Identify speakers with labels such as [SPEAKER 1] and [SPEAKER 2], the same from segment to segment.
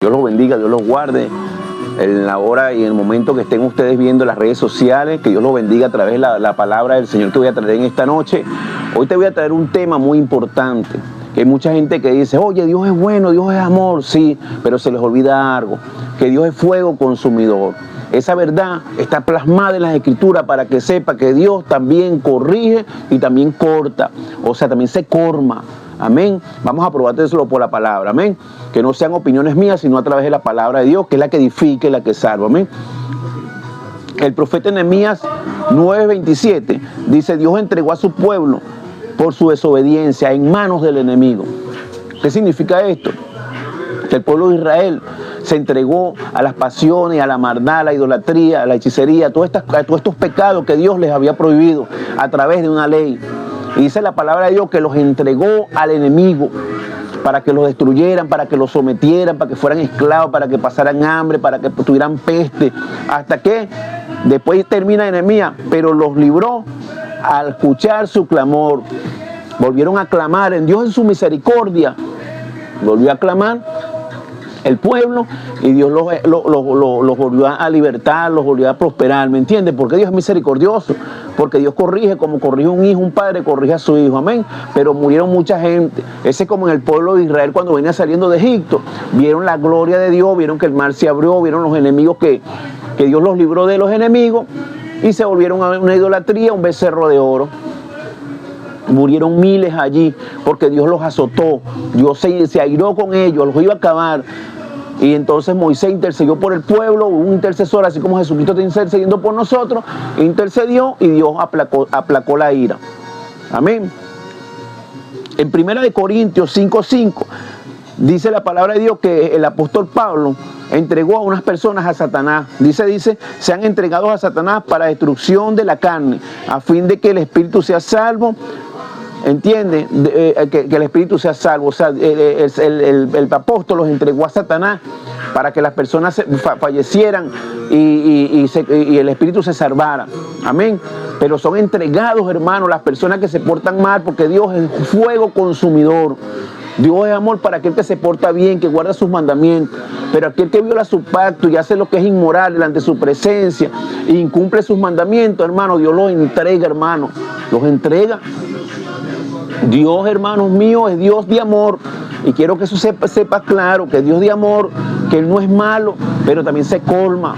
[SPEAKER 1] Dios los bendiga, Dios los guarde en la hora y en el momento que estén ustedes viendo las redes sociales. Que Dios los bendiga a través de la palabra del Señor que voy a traer en esta noche. Hoy te voy a traer un tema muy importante, que hay mucha gente que dice, oye, Dios es bueno, Dios es amor, sí, pero se les olvida algo, que Dios es fuego consumidor. Esa verdad está plasmada en las Escrituras para que sepa que Dios también corrige y también corta, o sea, también se corma. Amén. Vamos a probárselo por la palabra. Amén. Que no sean opiniones mías, sino a través de la palabra de Dios, que es la que edifica y la que salva. Amén. El profeta Nehemías 9:27 dice, Dios entregó a su pueblo por su desobediencia en manos del enemigo. ¿Qué significa esto? Que el pueblo de Israel se entregó a las pasiones, a la maldad, a la idolatría, a la hechicería, a todos estos pecados que Dios les había prohibido a través de una ley. Y dice la palabra de Dios que los entregó al enemigo para que los destruyeran, para que los sometieran, para que fueran esclavos, para que pasaran hambre, para que tuvieran peste. Hasta que después termina Nehemías, pero los libró al escuchar su clamor. Volvieron a clamar en Dios en su misericordia. Volvió a clamar el pueblo y Dios los volvió a libertar, los volvió a prosperar, ¿me entiendes? Porque Dios es misericordioso, porque Dios corrige como corrige un hijo, un padre corrige a su hijo, amén. Pero murieron mucha gente. Ese es como en el pueblo de Israel cuando venía saliendo de Egipto, vieron la gloria de Dios, vieron que el mar se abrió, vieron los enemigos que Dios los libró de los enemigos y se volvieron a una idolatría, un becerro de oro. Murieron miles allí porque Dios los azotó, Dios se airó con ellos, los iba a acabar. Y entonces Moisés intercedió por el pueblo, un intercesor, así como Jesucristo está intercediendo por nosotros, intercedió y Dios aplacó la ira. Amén. En 1 Corintios 5:5 dice la palabra de Dios que el apóstol Pablo entregó a unas personas a Satanás. Dice, sean entregados a Satanás para destrucción de la carne, a fin de que el espíritu sea salvo. ¿Entiende? Que el espíritu sea salvo. O sea, el apóstol los entregó a Satanás para que las personas fallecieran y el espíritu se salvara. Amén. Pero son entregados, hermanos, las personas que se portan mal, porque Dios es fuego consumidor. Dios es amor para aquel que se porta bien, que guarda sus mandamientos. Pero aquel que viola su pacto y hace lo que es inmoral delante de su presencia e incumple sus mandamientos, hermano, Dios los entrega, hermano. Los entrega. Dios, hermanos míos, es Dios de amor. Y quiero que eso sepa claro, que Dios de amor, que Él no es malo, pero también se colma.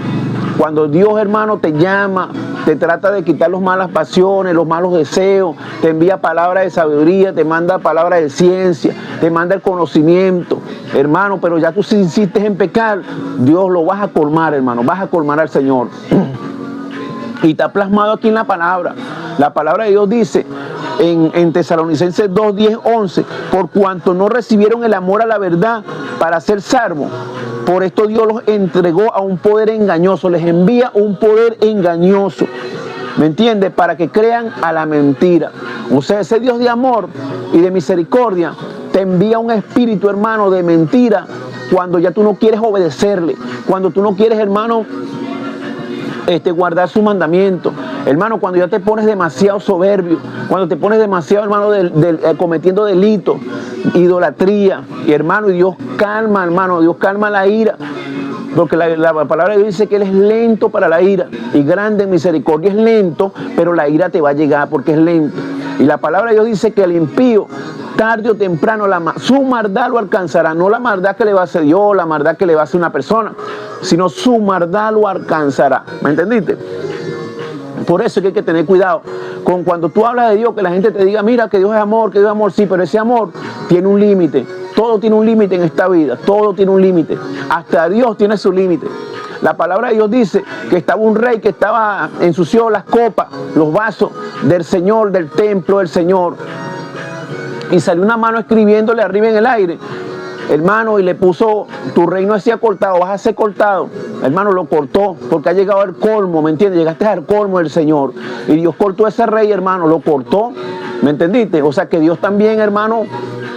[SPEAKER 1] Cuando Dios, hermano, te llama, te trata de quitar las malas pasiones, los malos deseos, te envía palabras de sabiduría, te manda palabras de ciencia, te manda el conocimiento, hermano, pero ya tú si insistes en pecar, Dios lo vas a colmar, hermano, vas a colmar al Señor. Y está plasmado aquí en la palabra. La palabra de Dios dice en Tesalonicenses 2, 10, 11, por cuanto no recibieron el amor a la verdad para ser salvos, por esto Dios los entregó a un poder engañoso, les envía un poder engañoso, ¿me entiendes? Para que crean a la mentira. O sea, ese Dios de amor y de misericordia te envía un espíritu, hermano, de mentira cuando ya tú no quieres obedecerle, cuando tú no quieres, hermano, guardar su mandamiento. Hermano, cuando ya te pones demasiado soberbio, cuando te pones demasiado, hermano, cometiendo delitos, idolatría, y hermano, y Dios calma, hermano, Dios calma la ira, porque la palabra de Dios dice que Él es lento para la ira y grande en misericordia. Es lento, pero la ira te va a llegar porque es lento. Y la palabra de Dios dice que el impío, tarde o temprano, su maldad lo alcanzará. No la maldad que le va a hacer Dios, la maldad que le va a hacer una persona, sino su maldad lo alcanzará. ¿Me entendiste? Por eso es que hay que tener cuidado con cuando tú hablas de Dios, que la gente te diga, mira, que Dios es amor, que Dios es amor. Sí, pero ese amor tiene un límite. Todo tiene un límite en esta vida, todo tiene un límite. Hasta Dios tiene su límite. La palabra de Dios dice que estaba un rey que ensució las copas, los vasos del Señor, del templo del Señor. Y salió una mano escribiéndole arriba en el aire, hermano, y le puso, tu reino se ha cortado, vas a ser cortado. Hermano, lo cortó porque ha llegado al colmo, ¿me entiendes? Llegaste al colmo del Señor. Y Dios cortó a ese rey, hermano, lo cortó, ¿me entendiste? O sea que Dios también, hermano,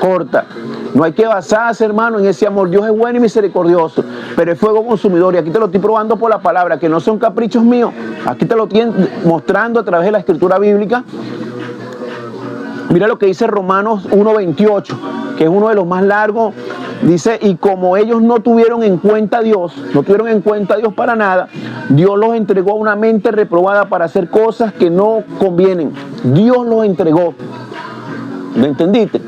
[SPEAKER 1] corta. No hay que basarse, hermano, en ese amor. Dios es bueno y misericordioso, pero es fuego consumidor. Y aquí te lo estoy probando por la palabra, que no son caprichos míos. Aquí te lo estoy mostrando a través de la escritura bíblica. Mira lo que dice Romanos 1:28, que es uno de los más largos Dice, y como ellos no tuvieron en cuenta a Dios, no tuvieron en cuenta a Dios para nada, Dios los entregó a una mente reprobada para hacer cosas que no convienen. Dios los entregó. ¿Me entendiste?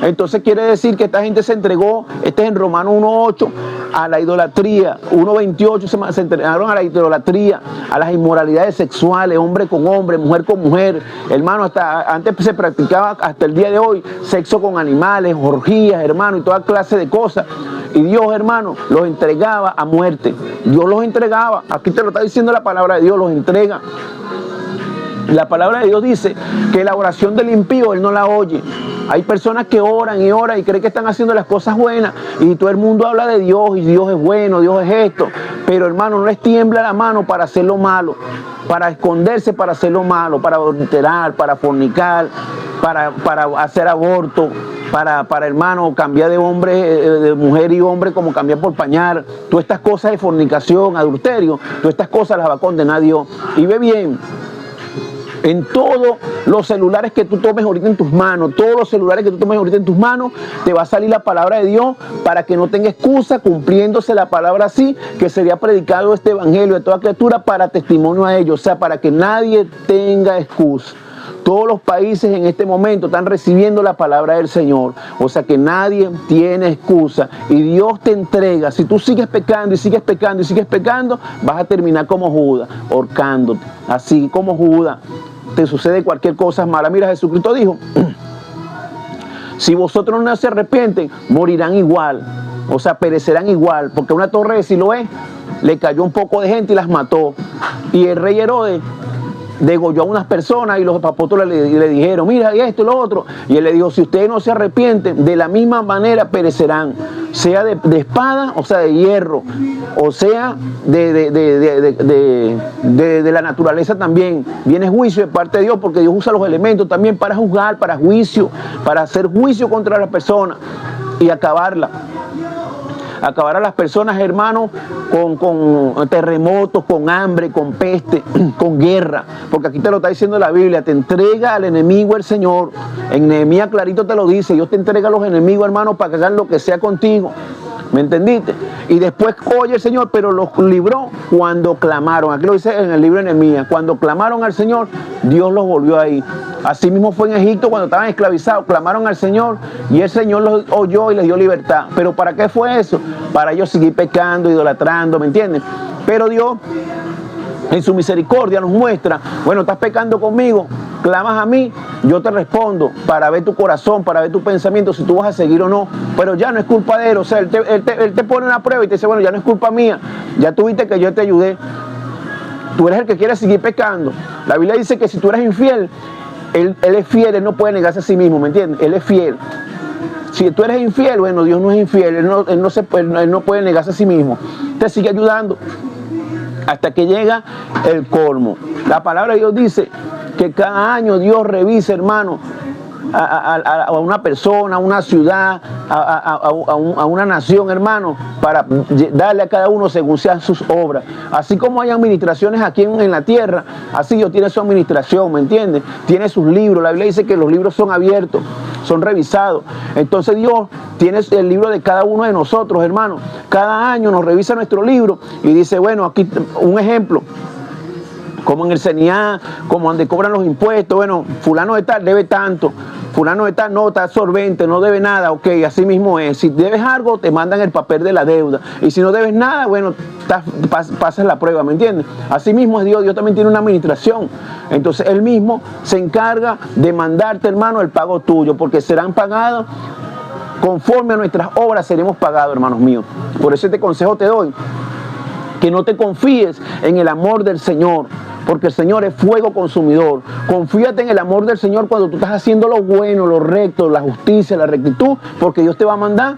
[SPEAKER 1] Entonces quiere decir que esta gente se entregó, este es en Romanos 1.8, a la idolatría. 1.28 se entregaron a la idolatría, a las inmoralidades sexuales, hombre con hombre, mujer con mujer. Hermano, hasta antes se practicaba, hasta el día de hoy, sexo con animales, orgías, hermano, y toda clase de cosas. Y Dios, hermano, los entregaba a muerte. Dios los entregaba. Aquí te lo está diciendo la palabra de Dios, los entrega. La palabra de Dios dice que la oración del impío Él no la oye. Hay personas que oran y oran y creen que están haciendo las cosas buenas y todo el mundo habla de Dios y Dios es bueno, Dios es esto. Pero hermano, no les tiembla la mano para hacer lo malo, para esconderse para hacer lo malo, para adulterar, para fornicar, para hacer aborto, para hermano cambiar de hombre, de mujer y hombre como cambiar por pañal. Todas estas cosas de fornicación, adulterio, todas estas cosas las va a condenar Dios. Y ve bien. En todos los celulares que tú tomes ahorita en tus manos, todos los celulares que tú tomes ahorita en tus manos, te va a salir la palabra de Dios para que no tenga excusa, cumpliéndose la palabra así, que sería predicado este evangelio de toda criatura para testimonio a ellos, o sea, para que nadie tenga excusa. Todos los países en este momento están recibiendo la palabra del Señor. O sea que nadie tiene excusa. Y Dios te entrega. Si tú sigues pecando y sigues pecando y sigues pecando, vas a terminar como Judas, ahorcándote. Así como Judas. Te sucede cualquier cosa mala. Mira, Jesucristo dijo, si vosotros no se arrepienten, morirán igual. O sea, perecerán igual. Porque una torre de Siloé le cayó un poco de gente y las mató. Y el rey Herodes degolló a unas personas y los apóstoles le dijeron, mira, y esto y lo otro. Y él le dijo, si ustedes no se arrepienten, de la misma manera perecerán, sea de espada, o sea, de hierro, o sea, de la naturaleza también. Viene juicio de parte de Dios, porque Dios usa los elementos también para juzgar, para juicio, para hacer juicio contra la persona y acabarla. Acabar a las personas, hermanos, con terremotos, con hambre, con peste, con guerra. Porque aquí te lo está diciendo la Biblia, te entrega al enemigo el Señor. En Nehemías clarito te lo dice, Dios te entrega a los enemigos, hermanos, para que hagan lo que sea contigo. ¿Me entendiste? Y después, oye el Señor, pero los libró cuando clamaron. Aquí lo dice en el libro de Nehemías. Cuando clamaron al Señor, Dios los volvió ahí. Así mismo fue en Egipto cuando estaban esclavizados. Clamaron al Señor y el Señor los oyó y les dio libertad. ¿Pero para qué fue eso? Para ellos seguir pecando, idolatrando, ¿me entiendes? Pero Dios, en su misericordia, nos muestra, bueno, estás pecando conmigo, clamas a mí, yo te respondo para ver tu corazón, para ver tu pensamiento, si tú vas a seguir o no. Pero ya no es culpa de él, o sea, él te pone una prueba y te dice, bueno, ya no es culpa mía, ya tú viste que yo te ayudé. Tú eres el que quiere seguir pecando. La Biblia dice que si tú eres infiel, él es fiel, él no puede negarse a sí mismo, ¿me entiendes? Él es fiel. Si tú eres infiel, bueno, Dios no es infiel, él no puede negarse a sí mismo. Te sigue ayudando hasta que llega el colmo. La palabra de Dios dice que cada año Dios revisa, hermano, a una persona, a una ciudad, a una nación, hermano, para darle a cada uno según sean sus obras. Así como hay administraciones aquí en la tierra, así Dios tiene su administración, ¿me entiendes? Tiene sus libros. La Biblia dice que los libros son abiertos, son revisados. Entonces Dios tiene el libro de cada uno de nosotros, hermano. Cada año nos revisa nuestro libro y dice, bueno, aquí un ejemplo. Como en el CENIA, como donde cobran los impuestos, bueno, fulano de tal debe tanto, fulano de tal no, está absorbente, no debe nada, ok, así mismo es. Si debes algo, te mandan el papel de la deuda. Y si no debes nada, bueno, pasas la prueba, ¿me entiendes? Así mismo es Dios, Dios también tiene una administración. Entonces, Él mismo se encarga de mandarte, hermano, el pago tuyo, porque serán pagados conforme a nuestras obras, seremos pagados, hermanos míos. Por eso este consejo te doy, que no te confíes en el amor del Señor, porque el Señor es fuego consumidor. Confíate en el amor del Señor cuando tú estás haciendo lo bueno, lo recto, la justicia, la rectitud, porque Dios te va a mandar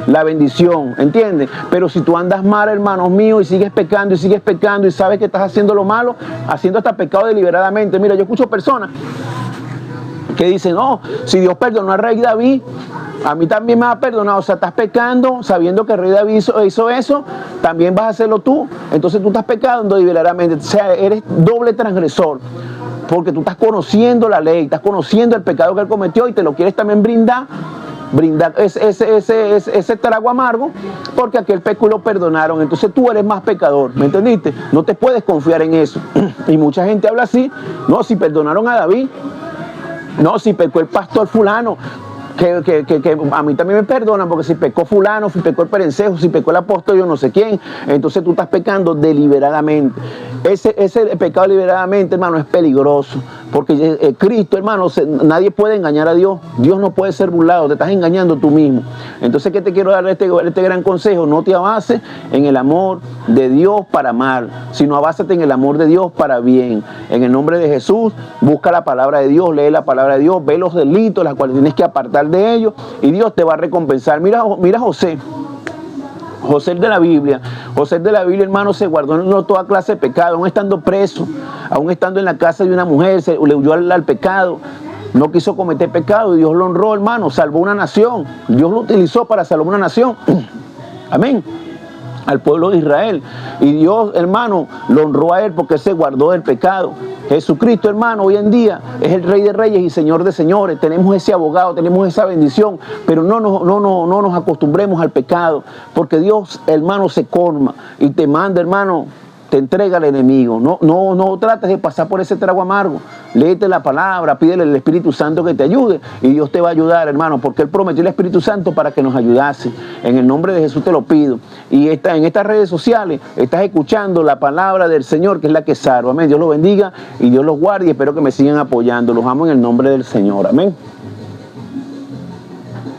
[SPEAKER 1] la bendición, ¿entiendes? Pero si tú andas mal, hermanos míos, y sigues pecando y sabes que estás haciendo lo malo, haciendo hasta pecado deliberadamente. Mira, yo escucho personas que dicen, no, si Dios perdonó al rey David, a mí también me va a perdonar. O sea, estás pecando sabiendo que el rey David hizo eso, también vas a hacerlo tú. Entonces tú estás pecando deliberadamente. O sea, eres doble transgresor, porque tú estás conociendo la ley, estás conociendo el pecado que él cometió y te lo quieres también brindar brindar ese trago amargo porque aquel pecado lo perdonaron. Entonces tú eres más pecador, ¿me entendiste? No te puedes confiar en eso. Y mucha gente habla así. No, si perdonaron a David, no, si pecó el pastor fulano, que a mí también me perdonan, porque si pecó fulano, si pecó el perencejo, si pecó el apóstol yo no sé quién, entonces tú estás pecando deliberadamente. Ese pecado deliberadamente, hermano, es peligroso, porque Cristo, hermano, nadie puede engañar a Dios. Dios no puede ser burlado, te estás engañando tú mismo. Entonces, ¿qué te quiero dar este gran consejo? No te abases en el amor de Dios para mal, sino abásate en el amor de Dios para bien. En el nombre de Jesús, busca la palabra de Dios, lee la palabra de Dios, ve los delitos, las cuales tienes que apartar de ellos, y Dios te va a recompensar. Mira José. José de la Biblia, hermano, se guardó en toda clase de pecado, aún estando preso, aún estando en la casa de una mujer, le huyó al pecado, no quiso cometer pecado y Dios lo honró, hermano, salvó una nación. Dios lo utilizó para salvar una nación. Amén. Al pueblo de Israel. Y Dios, hermano, lo honró a él porque él se guardó del pecado. Jesucristo, hermano, hoy en día es el Rey de Reyes y Señor de Señores. Tenemos ese abogado, tenemos esa bendición, pero no nos acostumbremos al pecado, porque Dios, hermano, se colma y te manda, hermano, te entrega al enemigo. No trates de pasar por ese trago amargo. Léete la palabra, pídele al Espíritu Santo que te ayude y Dios te va a ayudar, hermano, porque Él prometió el Espíritu Santo para que nos ayudase. En el nombre de Jesús te lo pido. Y en estas redes sociales estás escuchando la palabra del Señor, que es la que salva. Amén. Dios los bendiga y Dios los guarde y espero que me sigan apoyando. Los amo en el nombre del Señor. Amén.